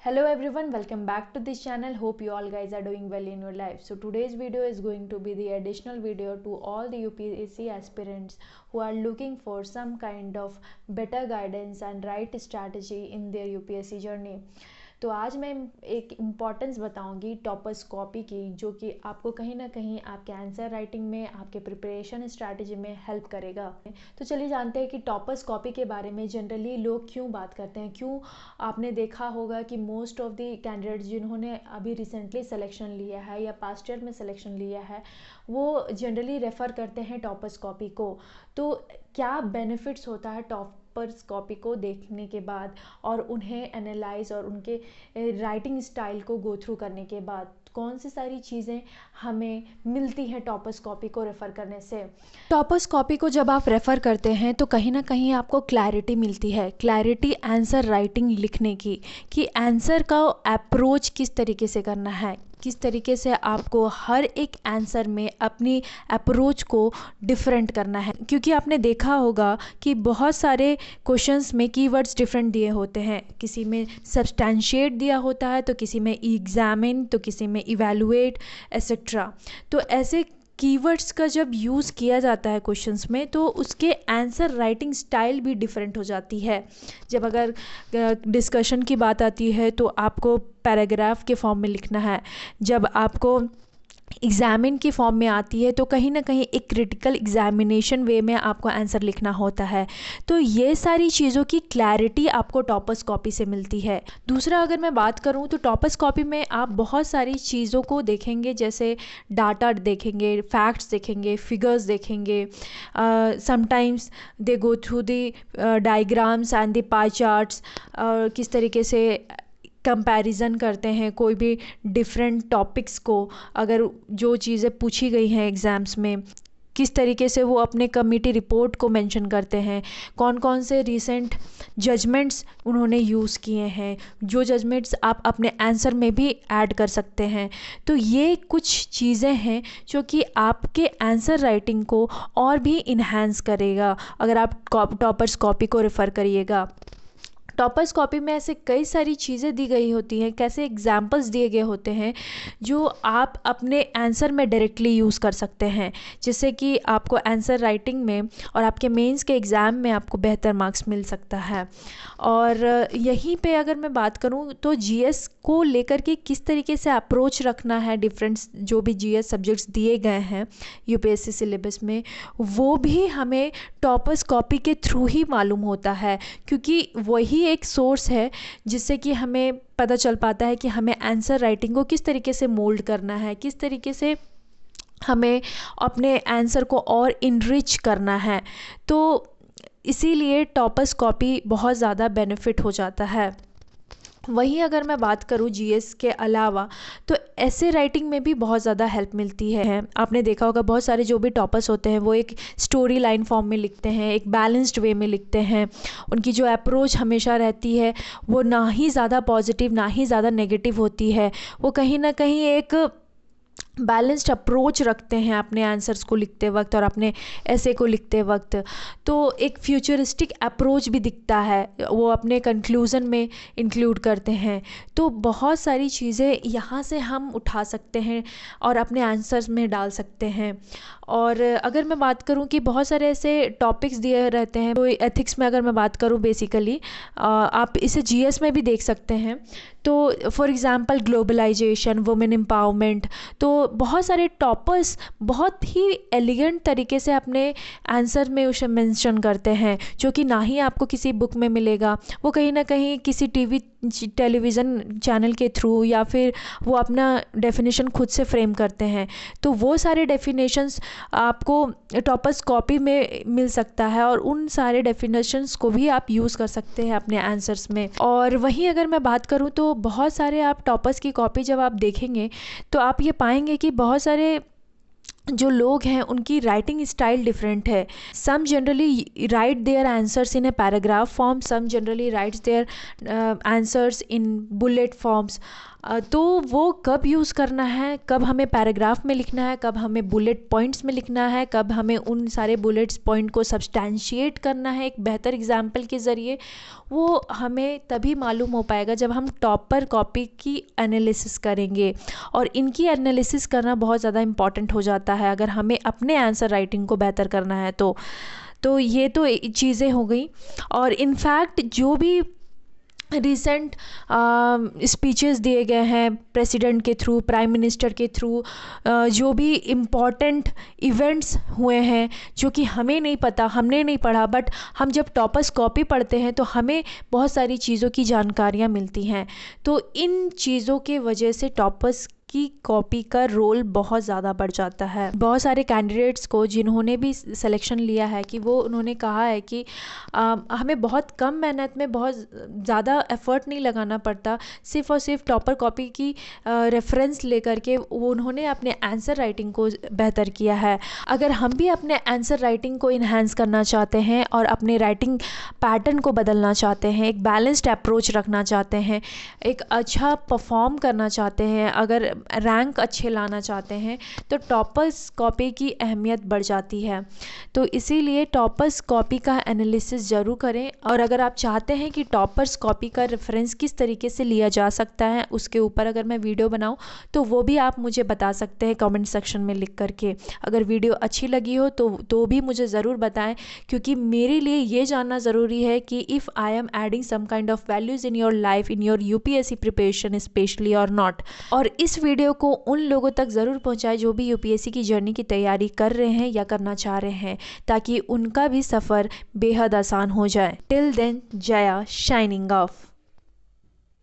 Hello everyone, welcome back to this channel. Hope you all guys are doing well in your life. So today's video is going to be the additional video to all the UPSC aspirants who are looking for some kind of better guidance and right strategy in their UPSC journey. तो आज मैं एक importance बताऊंगी toppers copy की, जो कि आपको कहीं ना कहीं आपके आंसर राइटिंग में, आपके प्रिपरेशन स्ट्रैटेजी में हेल्प करेगा। तो चलिए जानते हैं कि टॉपर्स कॉपी के बारे में जनरली लोग क्यों बात करते हैं। क्यों आपने देखा होगा कि मोस्ट ऑफ द कैंडिडेट्स जिन्होंने अभी रिसेंटली सिलेक्शन लिया है या पास्ट ईयर में सिलेक्शन लिया है, वो जनरली रेफ़र करते हैं टॉपर्स कॉपी को। तो क्या बेनिफिट्स होता है टॉपर्स कॉपी को देखने के बाद और उन्हें एनालाइज और उनके राइटिंग स्टाइल को गो थ्रू करने के बाद, कौन सी सारी चीज़ें हमें मिलती हैं टॉपर्स कॉपी को रेफ़र करने से। टॉपर्स कॉपी को जब आप रेफ़र करते हैं तो कहीं ना कहीं आपको क्लैरिटी मिलती है, क्लैरिटी आंसर राइटिंग लिखने की, कि आंसर का अप्रोच किस तरीके से करना है, किस तरीके से आपको हर एक आंसर में अपनी अप्रोच को डिफरेंट करना है। क्योंकि आपने देखा होगा कि बहुत सारे क्वेश्चंस में कीवर्ड्स डिफरेंट दिए होते हैं, किसी में सब्सटेंशिएट दिया होता है, तो किसी में एग्जामिन, तो किसी में इवैल्यूएट एसेट्रा। तो ऐसे कीवर्ड्स का जब यूज़ किया जाता है क्वेश्चंस में, तो उसके आंसर राइटिंग स्टाइल भी डिफरेंट हो जाती है। जब अगर डिस्कशन की बात आती है तो आपको पैराग्राफ के फॉर्म में लिखना है, जब आपको एग्ज़ामिन की फॉर्म में आती है तो कहीं ना कहीं एक क्रिटिकल एग्जामिनेशन वे में आपको आंसर लिखना होता है। तो ये सारी चीज़ों की क्लैरिटी आपको टॉपर्स कॉपी से मिलती है। दूसरा, अगर मैं बात करूँ तो टॉपर्स कॉपी में आप बहुत सारी चीज़ों को देखेंगे, जैसे डाटा देखेंगे, फैक्ट्स देखेंगे, फिगर्स देखेंगे। Sometimes they go through the diagrams and the pie charts, किस तरीके से कंपैरिजन करते हैं कोई भी डिफरेंट टॉपिक्स को। अगर जो चीज़ें पूछी गई हैं एग्ज़ाम्स में, किस तरीके से वो अपने कमिटी रिपोर्ट को मेंशन करते हैं, कौन कौन से रीसेंट जजमेंट्स उन्होंने यूज़ किए हैं, जो जजमेंट्स आप अपने आंसर में भी ऐड कर सकते हैं। तो ये कुछ चीज़ें हैं जो कि आपके आंसर राइटिंग को और भी इन्हांस करेगा अगर आप टॉपर्स कॉपी को रेफ़र करिएगा। टॉपर्स कॉपी में ऐसे कई सारी चीज़ें दी गई होती हैं, कैसे एग्जाम्पल्स दिए गए होते हैं जो आप अपने आंसर में डायरेक्टली यूज़ कर सकते हैं, जिससे कि आपको आंसर राइटिंग में और आपके मेंस के एग्ज़ाम में आपको बेहतर मार्क्स मिल सकता है। और यहीं पे अगर मैं बात करूं तो जीएस को लेकर के किस तरीके से अप्रोच रखना है, डिफरेंट जो भी जीएस सब्जेक्ट्स दिए गए हैं यूपीएससी सिलेबस में, वो भी हमें टॉपर्स कॉपी के थ्रू ही मालूम होता है, क्योंकि वही एक सोर्स है जिससे कि हमें पता चल पाता है कि हमें आंसर राइटिंग को किस तरीके से मोल्ड करना है, किस तरीके से हमें अपने आंसर को और इनरिच करना है। तो इसीलिए टॉपर्स कॉपी बहुत ज़्यादा बेनिफिट हो जाता है। वहीं अगर मैं बात करूं जीएस के अलावा, तो ऐसे राइटिंग में भी बहुत ज़्यादा हेल्प मिलती है। आपने देखा होगा बहुत सारे जो भी टॉपर्स होते हैं वो एक स्टोरी लाइन फॉर्म में लिखते हैं, एक बैलेंस्ड वे में लिखते हैं। उनकी जो अप्रोच हमेशा रहती है वो ना ही ज़्यादा पॉजिटिव ना ही ज़्यादा नेगेटिव होती है। वो कहीं ना कहीं एक बैलेंस्ड अप्रोच रखते हैं अपने आंसर्स को लिखते वक्त और अपने ऐसे को लिखते वक्त। तो एक फ्यूचरिस्टिक अप्रोच भी दिखता है, वो अपने कंक्लूज़न में इंक्लूड करते हैं। तो बहुत सारी चीज़ें यहाँ से हम उठा सकते हैं और अपने आंसर्स में डाल सकते हैं। और अगर मैं बात करूँ कि बहुत सारे ऐसे टॉपिक्स दिए रहते हैं, तो एथिक्स में अगर मैं बात करूँ बेसिकली आप इसे जीएस में भी देख सकते हैं। तो for example globalization, women empowerment, तो बहुत सारे टॉपर्स बहुत ही एलिगेंट तरीके से अपने आंसर में उसे मेंशन करते हैं, जो कि ना ही आपको किसी बुक में मिलेगा। वो कहीं ना कहीं किसी टेलीविज़न चैनल के थ्रू या फिर वो अपना डेफिनेशन खुद से फ्रेम करते हैं। तो वो सारे डेफिनेशंस आपको टॉपर्स कॉपी में मिल सकता है और उन सारे डेफिनेशंस को भी आप यूज़ कर सकते हैं अपने आंसर्स में। और वहीं अगर मैं बात करूँ तो बहुत सारे आप टॉपर्स की कॉपी जब आप देखेंगे तो आप ये पाएंगे कि बहुत सारे जो लोग हैं उनकी राइटिंग स्टाइल डिफरेंट है। Some generally write their answers in a paragraph form, some generally writes their answers in bullet forms. तो वो कब यूज़ करना है, कब हमें पैराग्राफ में लिखना है, कब हमें बुलेट पॉइंट्स में लिखना है, कब हमें उन सारे बुलेट्स पॉइंट को सब्सटैंशिएट करना है एक बेहतर एग्जाम्पल के ज़रिए, वो हमें तभी मालूम हो पाएगा जब हम टॉपर कॉपी की एनालिसिस करेंगे। और इनकी एनालिसिस करना बहुत ज़्यादा इम्पॉर्टेंट हो जाता है अगर हमें अपने आंसर राइटिंग को बेहतर करना है तो ये तो चीज़ें हो गई। और इनफैक्ट जो भी रिसेंट स्पीचेस दिए गए हैं प्रेसिडेंट के थ्रू, प्राइम मिनिस्टर के थ्रू, जो भी इम्पॉर्टेंट इवेंट्स हुए हैं जो कि हमें नहीं पता, हमने नहीं पढ़ा, बट हम जब टॉपर्स कॉपी पढ़ते हैं तो हमें बहुत सारी चीज़ों की जानकारियाँ मिलती हैं। तो इन चीज़ों के वजह से टॉपर्स की कॉपी का रोल बहुत ज़्यादा बढ़ जाता है। बहुत सारे कैंडिडेट्स को जिन्होंने भी सिलेक्शन लिया है कि वो उन्होंने कहा है कि हमें बहुत कम मेहनत में बहुत ज़्यादा एफर्ट नहीं लगाना पड़ता, सिर्फ़ और सिर्फ टॉपर कॉपी की रेफरेंस लेकर के वो उन्होंने अपने आंसर राइटिंग को बेहतर किया है। अगर हम भी अपने आंसर राइटिंग को इन्हांस करना चाहते हैं और अपने राइटिंग पैटर्न को बदलना चाहते हैं, एक बैलेंस्ड अप्रोच रखना चाहते हैं, एक अच्छा परफॉर्म करना चाहते हैं, अगर रैंक अच्छे लाना चाहते हैं, तो टॉपर्स कॉपी की अहमियत बढ़ जाती है। तो इसीलिए टॉपर्स कॉपी का एनालिसिस ज़रूर करें। और अगर आप चाहते हैं कि टॉपर्स कॉपी का रेफरेंस किस तरीके से लिया जा सकता है, उसके ऊपर अगर मैं वीडियो बनाऊं तो वो भी आप मुझे बता सकते हैं कमेंट सेक्शन में लिख करके। अगर वीडियो अच्छी लगी हो तो भी मुझे ज़रूर बताएं, क्योंकि मेरे लिए ये जानना ज़रूरी है कि if I am adding some kind of values in your life, in your UPSC preparation specially or not. और इस वीडियो को उन लोगों तक ज़रूर पहुंचाएं जो भी यूपीएससी की जर्नी की तैयारी कर रहे हैं या करना चाह रहे हैं, ताकि उनका भी सफ़र बेहद आसान हो जाए। टिल देन, जया शाइनिंग ऑफ।